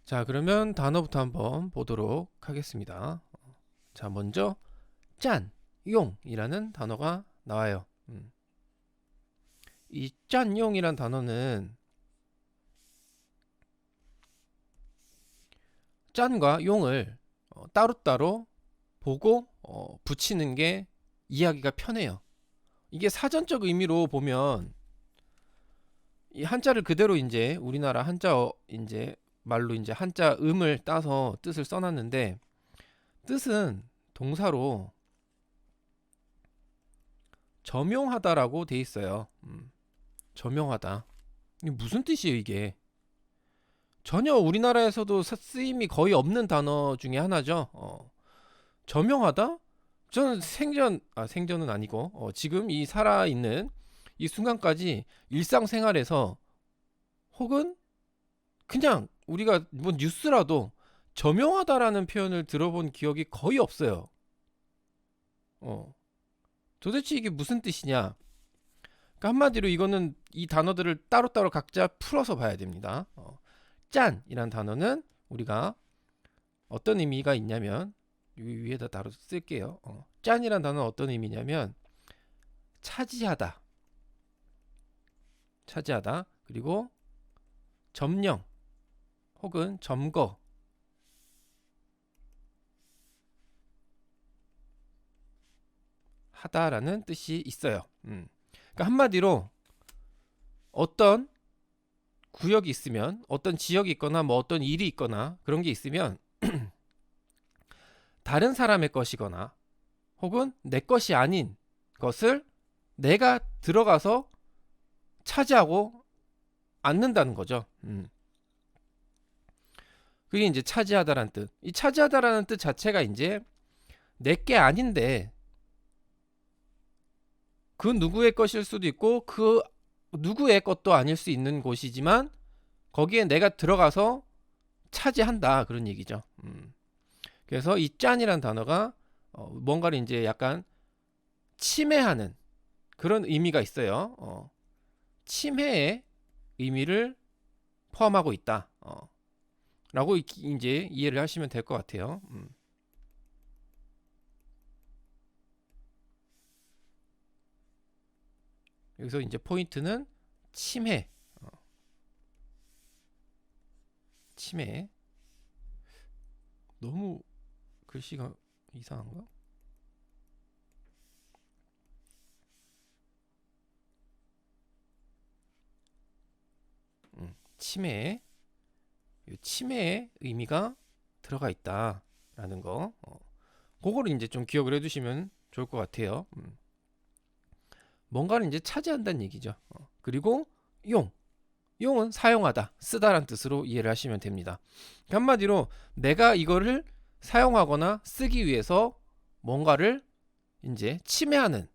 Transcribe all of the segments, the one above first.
자, 그러면 단어부터 한번 보도록 하겠습니다. 자, 먼저 짠, 용이라는 단어가 나와요. 이 짠용이란 단어는 짠과 용을 따로따로 보고 붙이는 게 이해하기가 편해요. 이게 사전적 의미로 보면 이 한자를 그대로 이제 우리나라 한자 이제 말로 이제 한자 음을 따서 뜻을 써놨는데, 뜻은 동사로 점용하다라고 돼 있어요. 점용하다. 이게 무슨 뜻이에요, 이게? 전혀 우리나라에서도 쓰임이 거의 없는 단어 중에 하나죠. 점용하다? 저는 생전은 아니고, 지금 이 살아있는 이 순간까지 일상생활에서 혹은 그냥 우리가 뭐 뉴스라도 점용하다라는 표현을 들어본 기억이 거의 없어요. 도대체 이게 무슨 뜻이냐? 그러니까 한마디로 이거는 이 단어들을 따로따로 각자 풀어서 봐야 됩니다. 짠이란 단어는 우리가 어떤 의미가 있냐면 위에다 따로 쓸게요. 짠이란 단어는 어떤 의미냐면 차지하다, 차지하다. 그리고 점령 혹은 점거 하다라는 뜻이 있어요. 그러니까 한마디로 어떤 구역이 있으면, 어떤 지역이 있거나 뭐 어떤 일이 있거나 그런 게 있으면 다른 사람의 것이거나 혹은 내 것이 아닌 것을 내가 들어가서 차지하고 앉는다는 거죠. 그게 이제 차지하다라는 뜻. 이 차지하다라는 뜻 자체가 이제 내 게 아닌데 그 누구의 것일 수도 있고 그 누구의 것도 아닐 수 있는 곳이지만 거기에 내가 들어가서 차지한다, 그런 얘기죠. 그래서 이 짠이란 단어가 뭔가를 이제 약간 침해하는 그런 의미가 있어요. 침해의 의미를 포함하고 있다. 라고 이제 이해를 하시면 될 것 같아요. 여기서 이제 포인트는 침해. 침해. 너무 글씨가 이상한가? 침해. 이 침해의 의미가 들어가 있다라는 거. 그거를 이제 좀 기억을 해두시면 좋을 것 같아요. 뭔가를 이제 차지한다는 얘기죠. 그리고 용. 용은 사용하다, 쓰다란 뜻으로 이해를 하시면 됩니다. 한마디로 내가 이거를 사용하거나 쓰기 위해서 뭔가를 이제 침해하는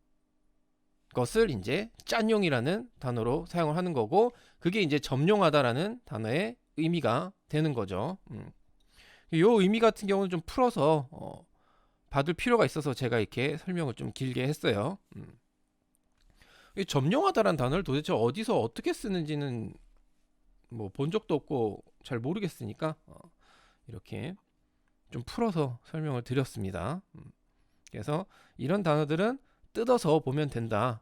것을 이제 짠용이라는 단어로 사용을 하는 거고, 그게 이제 점용하다라는 단어의 의미가 되는 거죠. 이 의미 같은 경우는 좀 풀어서 받을 필요가 있어서 제가 이렇게 설명을 좀 길게 했어요. 이 점용하다라는 단어를 도대체 어디서 어떻게 쓰는지는 뭐 본 적도 없고 잘 모르겠으니까 이렇게 좀 풀어서 설명을 드렸습니다. 그래서 이런 단어들은 뜯어서 보면 된다.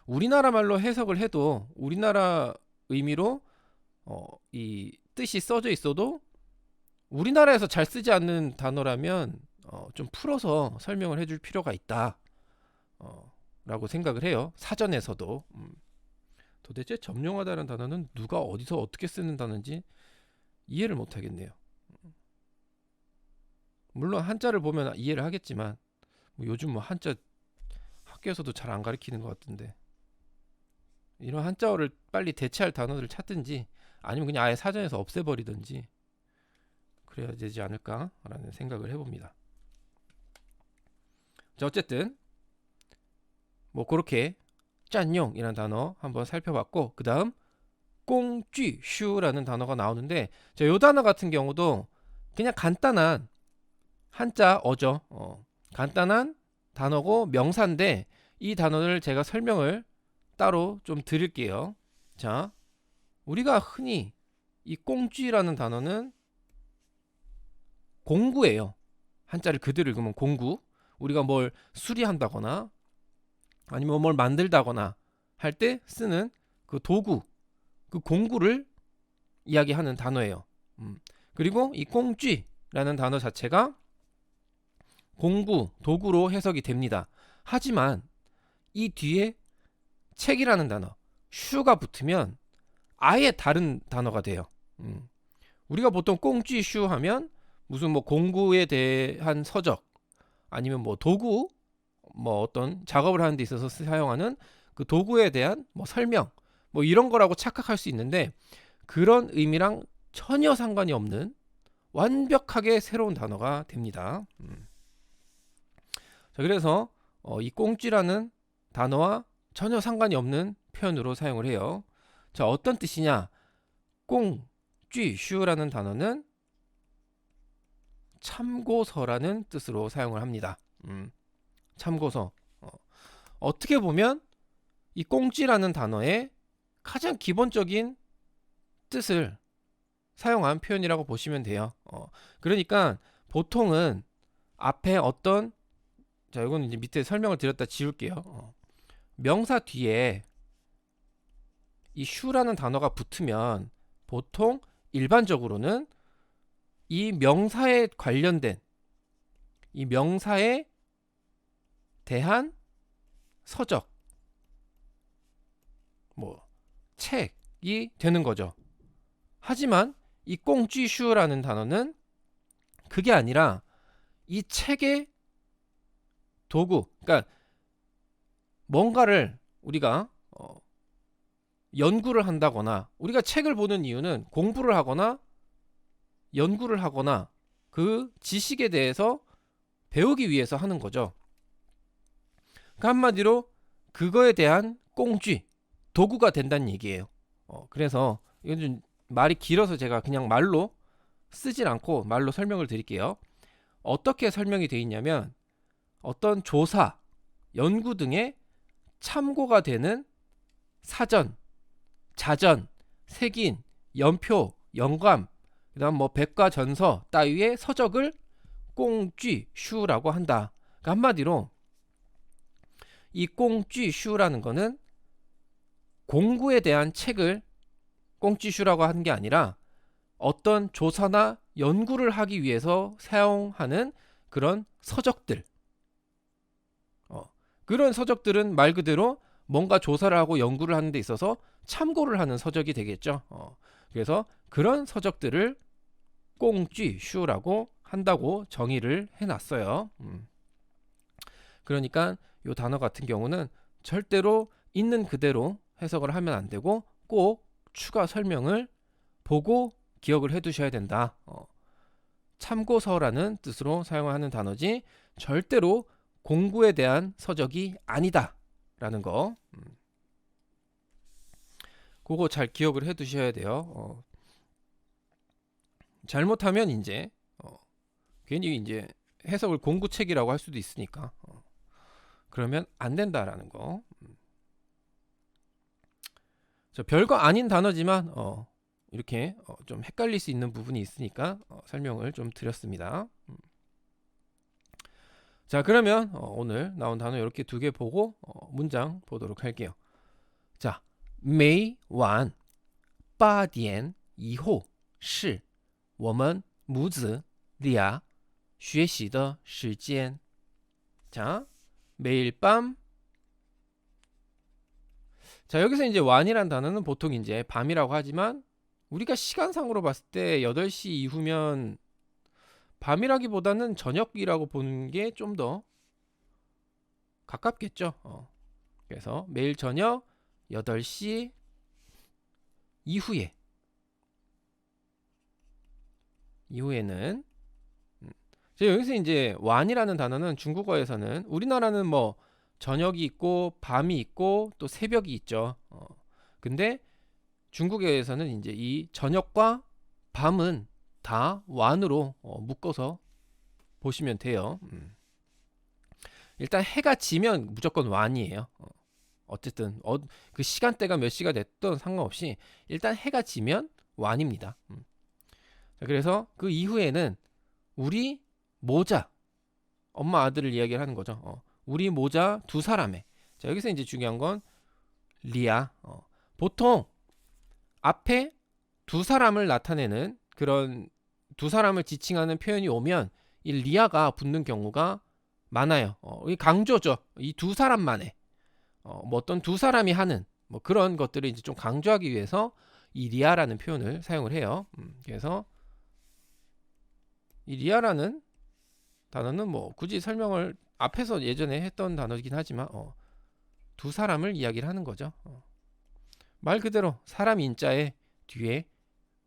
우리나라 말로 해석을 해도 우리나라 의미로 이 뜻이 써져 있어도 우리나라에서 잘 쓰지 않는 단어라면 좀 풀어서 설명을 해줄 필요가 있다. 라고 생각을 해요. 사전에서도. 도대체 점용하다는 단어는 누가 어디서 어떻게 쓰는 단어인지 이해를 못 하겠네요. 물론 한자를 보면 이해를 하겠지만 뭐 요즘 뭐 한자 학교에서도 잘 안 가르치는 것 같은데, 이런 한자어를 빨리 대체할 단어들을 찾든지 아니면 그냥 아예 사전에서 없애버리든지 그래야 되지 않을까라는 생각을 해봅니다. 자, 어쨌든 뭐 그렇게 짠용이라는 단어 한번 살펴봤고, 그 다음 꽁쥐슈라는 단어가 나오는데, 이 단어 같은 경우도 그냥 간단한 한자어죠. 간단한 단어고 명사인데 이 단어를 제가 설명을 따로 좀 드릴게요. 자, 우리가 흔히 이 꽁쥐라는 단어는 공구예요. 한자를 그대로 읽으면 공구. 우리가 뭘 수리한다거나 아니면 뭘 만들다거나 할 때 쓰는 그 도구, 그 공구를 이야기하는 단어예요. 그리고 이 꽁쥐라는 단어 자체가 공구, 도구로 해석이 됩니다. 하지만 이 뒤에 책이라는 단어, 슈가 붙으면 아예 다른 단어가 돼요. 우리가 보통 꽁쥐 슈 하면 무슨 뭐 공구에 대한 서적 아니면 뭐 도구, 뭐 어떤 작업을 하는 데 있어서 사용하는 그 도구에 대한 뭐 설명 뭐 이런 거라고 착각할 수 있는데 그런 의미랑 전혀 상관이 없는 완벽하게 새로운 단어가 됩니다. 자, 그래서 이 꽁쥐라는 단어와 전혀 상관이 없는 표현으로 사용을 해요. 자, 어떤 뜻이냐? 꽁쥐슈라는 단어는 참고서라는 뜻으로 사용을 합니다. 참고서. 어떻게 보면 이 꽁쥐라는 단어의 가장 기본적인 뜻을 사용한 표현이라고 보시면 돼요. 그러니까 보통은 앞에 어떤, 자, 이거는 이제 밑에 설명을 드렸다 지울게요. 명사 뒤에 이 슈라는 단어가 붙으면 보통 일반적으로는 이 명사에 관련된 이 명사에 대한 서적, 뭐 책이 되는 거죠. 하지만 이 꽁쥐슈라는 단어는 그게 아니라 이 책의 도구, 그러니까 뭔가를 우리가 연구를 한다거나 우리가 책을 보는 이유는 공부를 하거나 연구를 하거나 그 지식에 대해서 배우기 위해서 하는 거죠. 그러니까 한마디로 그거에 대한 꽁쥐, 도구가 된다는 얘기예요. 그래서 이건 좀 말이 길어서 제가 그냥 말로 쓰질 않고 말로 설명을 드릴게요. 어떻게 설명이 되어 있냐면 어떤 조사, 연구 등의 참고가 되는 사전, 자전, 색인, 연표, 영감, 그다음 뭐 백과전서 따위의 서적을 꽁쥐슈라고 한다. 그러니까 한마디로 이 꽁쥐슈라는 거는 공구에 대한 책을 꽁쥐슈라고 하는 게 아니라 어떤 조사나 연구를 하기 위해서 사용하는 그런 서적들. 그런 서적들은 말 그대로 뭔가 조사를 하고 연구를 하는 데 있어서 참고를 하는 서적이 되겠죠. 그래서 그런 서적들을 꽁쥐슈라고 한다고 정의를 해놨어요. 그러니까 이 단어 같은 경우는 절대로 있는 그대로 해석을 하면 안 되고 꼭 추가 설명을 보고 기억을 해 두셔야 된다. 참고서라는 뜻으로 사용하는 단어지 절대로 공부에 대한 서적이 아니다 라는 거, 그거 잘 기억을 해 두셔야 돼요. 잘못하면 이제 괜히 이제 해석을 공부책이라고 할 수도 있으니까 그러면 안 된다라는 거. 별거 아닌 단어지만 이렇게 좀 헷갈릴 수 있는 부분이 있으니까 설명을 좀 드렸습니다. 자, 그러면 오늘 나온 단어 이렇게 두 개 보고 문장 보도록 할게요. 자, 每晚8点以后是我们母子俩学习的时间. 자, 매일 밤. 자, 여기서 이제 완이란 단어는 보통 이제 밤이라고 하지만 우리가 시간상으로 봤을 때 8시 이후면 밤이라기보다는 저녁이라고 보는 게 좀 더 가깝겠죠. 그래서 매일 저녁 8시 이후에는 여기서 이제 완이라는 단어는 중국어에서는 우리나라는 뭐 저녁이 있고 밤이 있고 또 새벽이 있죠. 근데 중국에서는 이제 이 저녁과 밤은 다 완으로 묶어서 보시면 돼요. 일단 해가 지면 무조건 완이에요. 어쨌든 그 시간대가 몇 시가 됐든 상관없이 일단 해가 지면 완입니다. 자, 그래서 그 이후에는 우리 모자, 엄마 아들을 이야기를 하는 거죠. 우리 모자 두 사람의. 자, 여기서 이제 중요한 건 리아. 보통 앞에 두 사람을 나타내는 그런 두 사람을 지칭하는 표현이 오면 이 리아가 붙는 경우가 많아요. 이 강조죠. 이 두 사람만의 뭐 어떤 두 사람이 하는 뭐 그런 것들을 이제 좀 강조하기 위해서 이 리아라는 표현을 사용을 해요. 그래서 이 리아라는 단어는 뭐 굳이 설명을 앞에서 예전에 했던 단어이긴 하지만 두 사람을 이야기를 하는 거죠. 말 그대로 사람 인자에 뒤에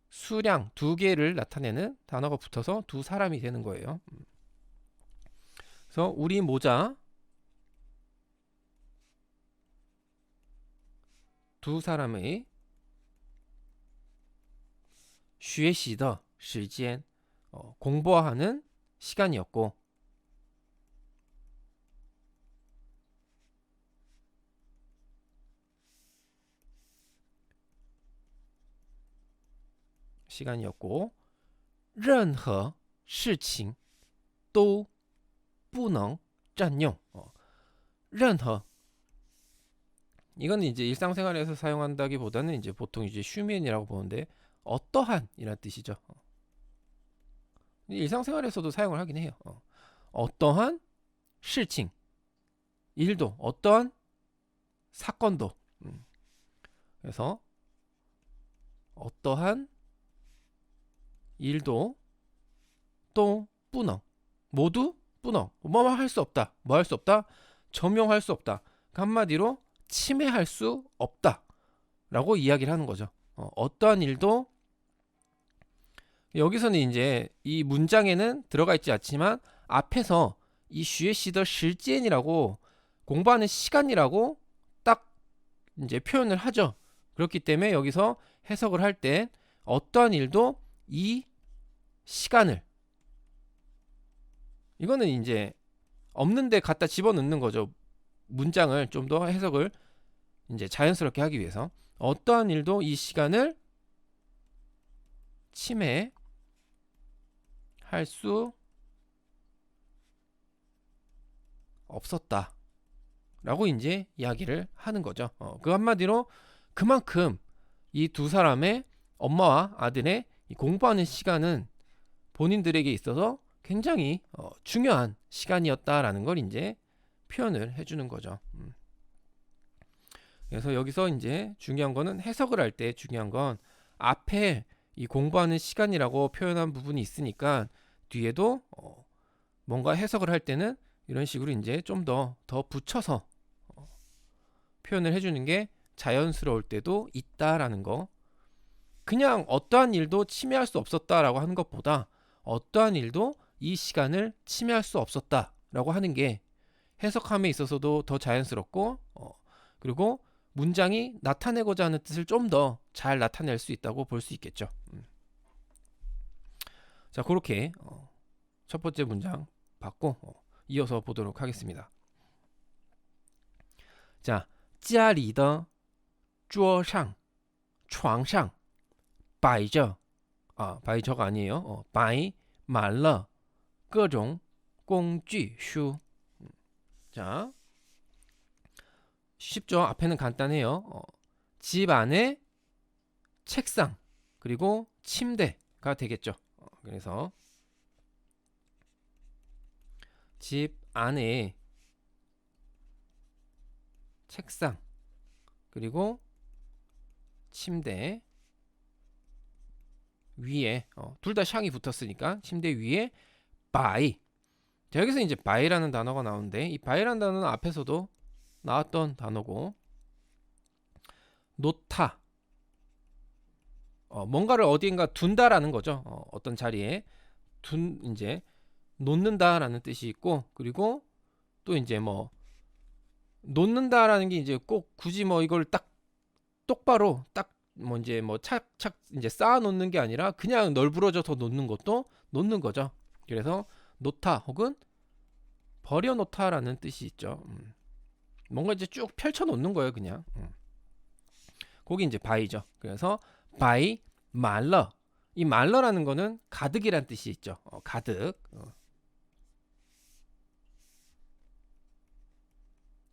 수량 두 개를 나타내는 단어가 붙어서 두 사람이 되는 거예요. 그래서 우리 모자 두 사람의 学习的时间 공부하는 시간이었고 시간이었고 任何事情都不能占用 任何이건 이제 일상생활에서 사용한다기보다는 이제 보통 이제 슈면이라고 보는데 어떠한이란 뜻이죠. 일상생활에서도 사용을 하긴 해요. 어떠한 事情 일도 어떠한 사건도 그래서 어떠한 일도 또 뿌능 모두 뿌능 뭐뭐 할 수 없다 뭐 할 수 없다 점용할 수 없다 한마디로 침해할 수 없다 라고 이야기를 하는 거죠. 어떠한 일도 여기서는 이제 이 문장에는 들어가 있지 않지만 앞에서 이 学习的时间이라고 공부하는 시간이라고 딱 이제 표현을 하죠. 그렇기 때문에 여기서 해석을 할 때 어떠한 일도 이 시간을 이거는 이제 없는데 갖다 집어넣는 거죠. 문장을 좀 더 해석을 이제 자연스럽게 하기 위해서 어떠한 일도 이 시간을 침해할 수 없었다 라고 이제 이야기를 하는 거죠. 그 한마디로 그만큼 이 두 사람의 엄마와 아들의 이 공부하는 시간은 본인들에게 있어서 굉장히 중요한 시간이었다라는 걸 이제 표현을 해주는 거죠. 그래서 여기서 이제 중요한 거는 해석을 할 때 중요한 건 앞에 이 공부하는 시간이라고 표현한 부분이 있으니까 뒤에도 뭔가 해석을 할 때는 이런 식으로 이제 좀 더 붙여서 표현을 해주는 게 자연스러울 때도 있다라는 거. 그냥 어떠한 일도 침해할 수 없었다라고 하는 것보다 어떠한 일도 이 시간을 침해할 수 없었다라고 하는 게 해석함에 있어서도 더 자연스럽고 그리고 문장이 나타내고자 하는 뜻을 좀 더 잘 나타낼 수 있다고 볼 수 있겠죠. 자, 그렇게 첫 번째 문장 봤고 이어서 보도록 하겠습니다. 자, 家里的桌上床上摆着摆着가 아니에요. 摆满了各种工具书. 자, 쉽죠. 앞에는 간단해요. 집 안에 책상 그리고 침대가 되겠죠. 그래서 집 안에 책상 그리고 침대 위에 둘 다 샹이 붙었으니까 침대 위에 바이. 자, 여기서 이제 바이라는 단어가 나오는데 이 바이라는 단어는 앞에서도 나왔던 단어고 놓다 뭔가를 어디인가 둔다라는 거죠. 어떤 자리에 이제 놓는다라는 뜻이 있고 그리고 또 이제 뭐 놓는다라는 게 이제 꼭 굳이 뭐 이걸 딱 똑바로 딱 뭐 이제 뭐 착착 이제 쌓아 놓는 게 아니라 그냥 널브러져서 놓는 것도 놓는 거죠. 그래서 놓다 혹은 버려 놓다라는 뜻이 있죠. 뭔가 이제 쭉 펼쳐 놓는 거예요, 그냥. 거기 이제 바이죠. 그래서 바이 말러 이 말러라는 거는 가득이란 뜻이 있죠. 가득.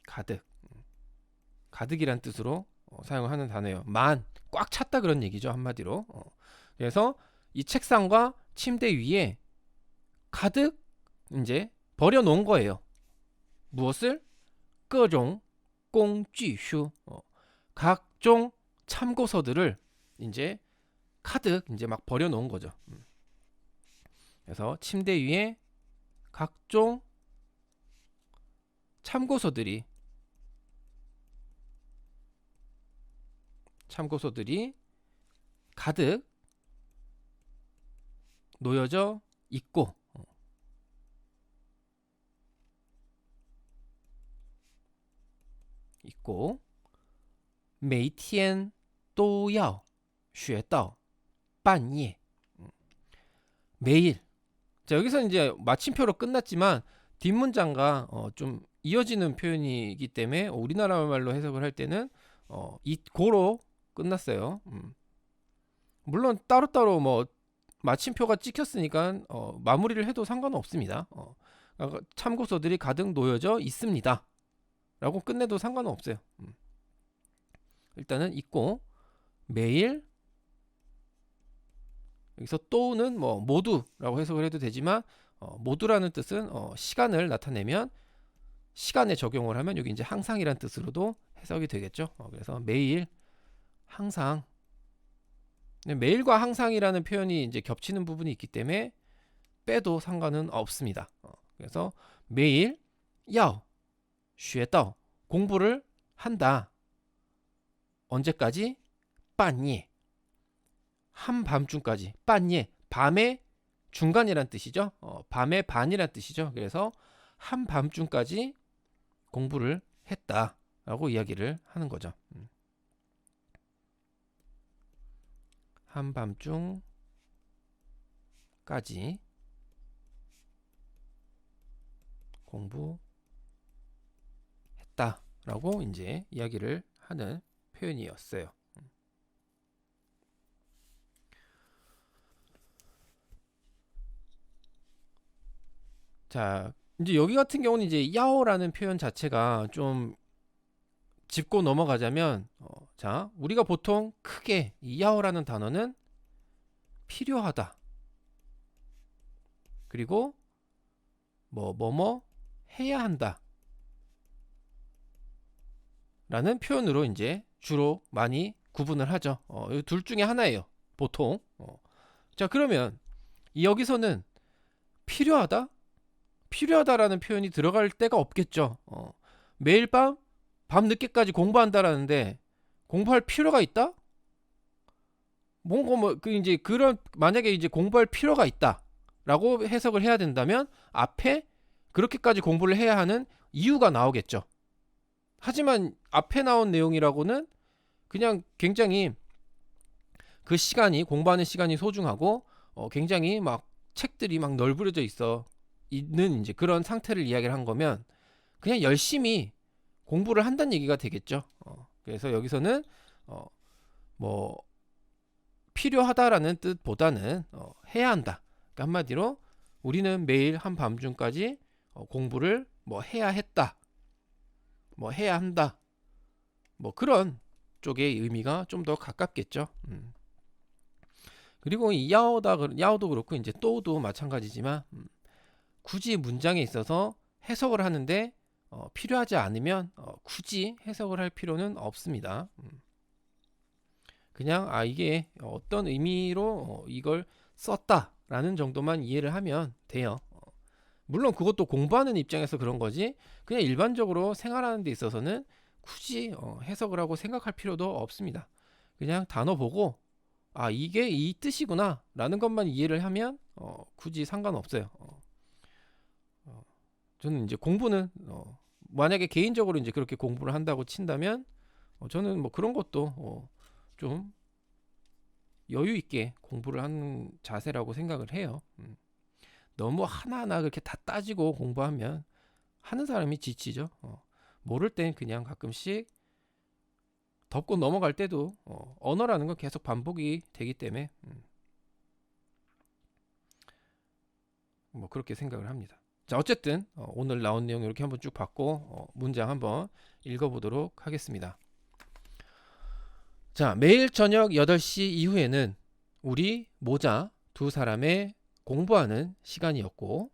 가득. 가득이란 뜻으로 사용하는 단어예요. 꽉 찼다 그런 얘기죠. 한마디로. 그래서 이 책상과 침대 위에 가득 이제 버려놓은 거예요. 무엇을? 各种工具书 각종 참고서들을 이제 가득 이제 막 버려놓은 거죠. 그래서 침대 위에 각종 참고서들이 가득 놓여져 있고每天都要学到半夜 매일. 자, 여기서 이제 마침표로 끝났지만 뒷문장과 좀 이어지는 표현이기 때문에 우리나라 말로 해석을 할 때는 이 고로 끝났어요. 물론 따로따로 뭐 마침표가 찍혔으니까 마무리를 해도 상관은 없습니다. 그러니까 참고서들이 가득 놓여져 있습니다. 라고 끝내도 상관은 없어요. 일단은 있고 매일 여기서 또는 뭐 모두라고 해석을 해도 되지만 모두라는 뜻은 시간을 나타내면 시간에 적용을 하면 여기 이제 항상이란 뜻으로도 해석이 되겠죠. 그래서 매일 항상 매일과 항상이라는 표현이 이제 겹치는 부분이 있기 때문에 빼도 상관은 없습니다. 그래서 매일 要学到 공부를 한다. 언제까지? 半夜 한밤중까지. 半夜 밤의 중간이란 뜻이죠. 밤의 반이란 뜻이죠. 그래서 한밤중까지 공부를 했다라고 이야기를 하는 거죠. 한밤중까지 공부했다라고 이제 이야기를 하는 표현이었어요. 자, 이제 여기 같은 경우는 이제 야오라는 표현 자체가 좀 짚고 넘어가자면 자, 우리가 보통 크게 이 야오라는 단어는 필요하다. 그리고 뭐뭐 해야 한다. 라는 표현으로 이제 주로 많이 구분을 하죠. 이 둘 중에 하나예요. 보통. 자, 그러면 여기서는 필요하다? 필요하다라는 표현이 들어갈 데가 없겠죠. 매일 밤 늦게까지 공부한다라는데 공부할 필요가 있다? 그 이제 그런 만약에 이제 공부할 필요가 있다라고 해석을 해야 된다면 앞에 그렇게까지 공부를 해야 하는 이유가 나오겠죠. 하지만 앞에 나온 내용이라고는 그냥 굉장히 그 시간이 공부하는 시간이 소중하고 굉장히 막 책들이 막 널브러져 있는 이제 그런 상태를 이야기를 한 거면 그냥 열심히 공부를 한다는 얘기가 되겠죠. 그래서 여기서는 뭐 필요하다라는 뜻보다는 해야 한다. 그러니까 한마디로 우리는 매일 한밤중까지 공부를 뭐 해야 했다. 뭐 해야 한다. 뭐 그런 쪽의 의미가 좀 더 가깝겠죠. 그리고 이 야오도 그렇고 이제 또도 마찬가지지만 굳이 문장에 있어서 해석을 하는데 필요하지 않으면 굳이 해석을 할 필요는 없습니다. 그냥 이게 어떤 의미로 이걸 썼다라는 정도만 이해를 하면 돼요. 물론 그것도 공부하는 입장에서 그런 거지 그냥 일반적으로 생활하는 데 있어서는 굳이 해석을 하고 생각할 필요도 없습니다. 그냥 단어 보고 이게 이 뜻이구나 라는 것만 이해를 하면 굳이 상관없어요. 저는 이제 공부는 만약에 개인적으로 이제 그렇게 공부를 한다고 친다면 저는 뭐 그런 것도 좀 여유 있게 공부를 하는 자세라고 생각을 해요. 너무 하나하나 그렇게 다 따지고 공부하면 하는 사람이 지치죠. 모를 땐 그냥 가끔씩 덮고 넘어갈 때도 언어라는 건 계속 반복이 되기 때문에 뭐 그렇게 생각을 합니다. 자, 어쨌든 오늘 나온 내용 이렇게 한번 쭉 봤고 문장 한번 읽어보도록 하겠습니다. 자, 매일 저녁 8시 이후에는 우리 모자 두 사람의 공부하는 시간이었고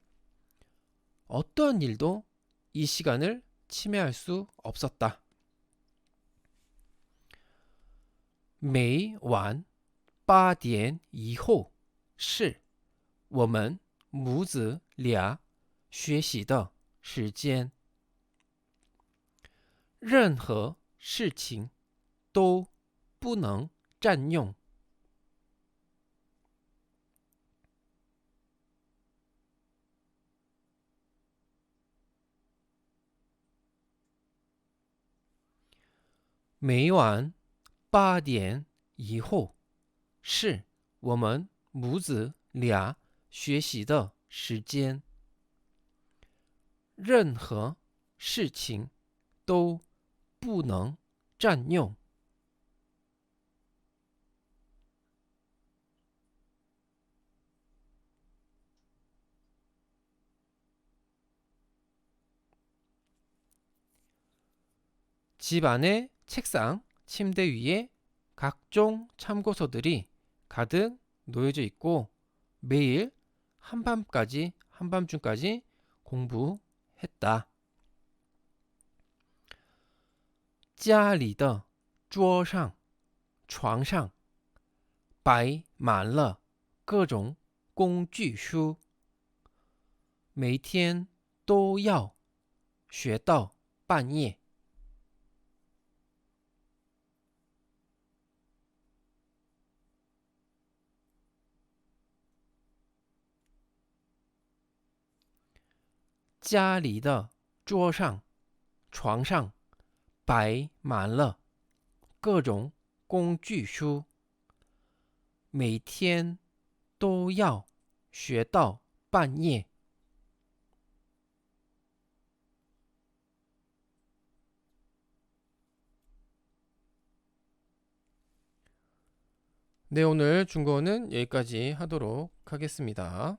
어떠한 일도 이 시간을 침해할 수 없었다. 每晚8点以后是我们母子俩学习的时间，任何事情都不能占用。每晚8点以后是我们母子俩学习的时间，任何事情都不能占用。 집 안에 책상, 침대 위에 각종 참고서들이 가득 놓여져 있고 매일 한밤중까지 공부했다. 家里的桌上、床上摆满了各种工具书，每天都要学到半夜。 家里的桌上、床上摆满了各种工具书，每天都要学到半夜。 네, 오늘 중국어는 여기까지 하도록 하겠습니다.